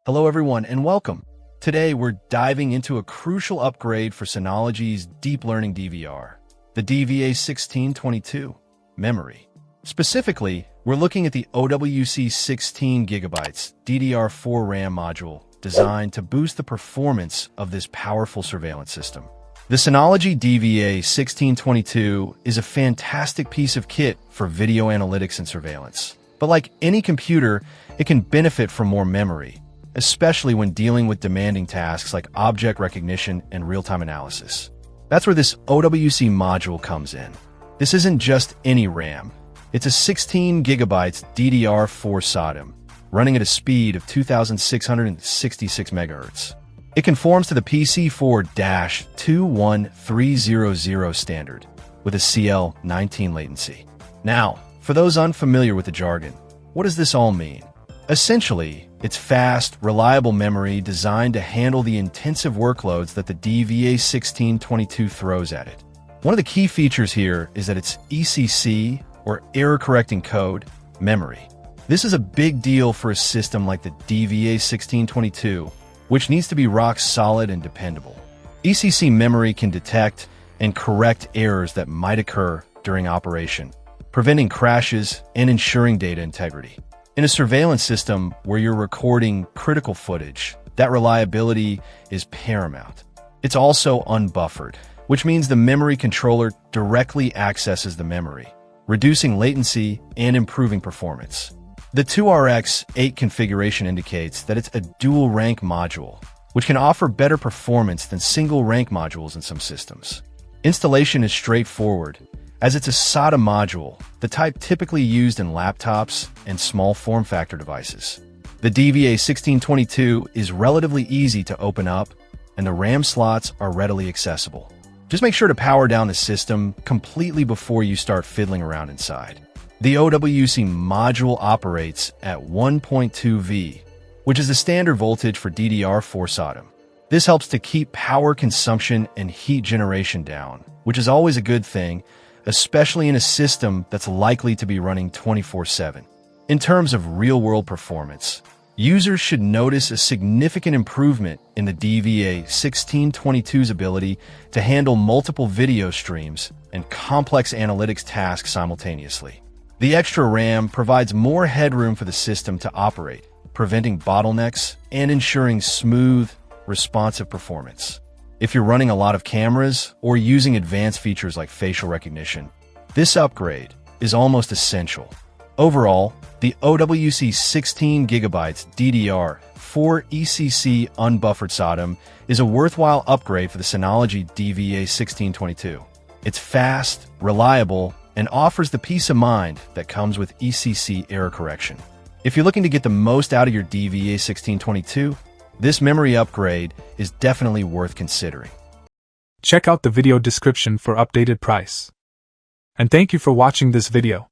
Hello everyone and welcome. Today we're diving into a crucial upgrade for Synology's deep learning DVR, the DVA1622 memory. Specifically, we're looking at the OWC 16GB DDR4 RAM module designed to boost the performance of this powerful surveillance system. The Synology DVA1622 is a fantastic piece of kit for video analytics and surveillance. But like any computer, it can benefit from more memory, especially when dealing with demanding tasks like object recognition and real-time analysis. That's where this OWC module comes in. This isn't just any RAM. It's a 16GB DDR4 SODIMM, running at a speed of 2,666 MHz. It conforms to the PC4-21300 standard, with a CL19 latency. Now, for those unfamiliar with the jargon, what does this all mean? Essentially, it's fast, reliable memory designed to handle the intensive workloads that the DVA1622 throws at it. One of the key features here is that it's ECC, or error-correcting code, memory. This is a big deal for a system like the DVA1622, which needs to be rock solid and dependable. ECC memory can detect and correct errors that might occur during operation, preventing crashes and ensuring data integrity. In a surveillance system where you're recording critical footage, that reliability is paramount. It's also unbuffered, which means the memory controller directly accesses the memory, reducing latency and improving performance. The 2RX8 configuration indicates that it's a dual-rank module, which can offer better performance than single-rank modules in some systems. Installation is straightforward, as it's a SATA module, the type typically used in laptops and small form factor devices. The DVA1622 is relatively easy to open up, and the RAM slots are readily accessible. Just make sure to power down the system completely before you start fiddling around inside. The OWC module operates at 1.2 V, which is the standard voltage for DDR4 SODIMM. This helps to keep power consumption and heat generation down, which is always a good thing, especially in a system that's likely to be running 24/7. In terms of real-world performance, users should notice a significant improvement in the DVA1622's ability to handle multiple video streams and complex analytics tasks simultaneously. The extra RAM provides more headroom for the system to operate, preventing bottlenecks and ensuring smooth, responsive performance. If you're running a lot of cameras or using advanced features like facial recognition, this upgrade is almost essential. Overall, the OWC 16GB DDR4 ECC unbuffered SODIMM is a worthwhile upgrade for the Synology DVA1622. It's fast, reliable, and offers the peace of mind that comes with ECC error correction. If you're looking to get the most out of your DVA1622, this memory upgrade is definitely worth considering. Check out the video description for updated price. And thank you for watching this video.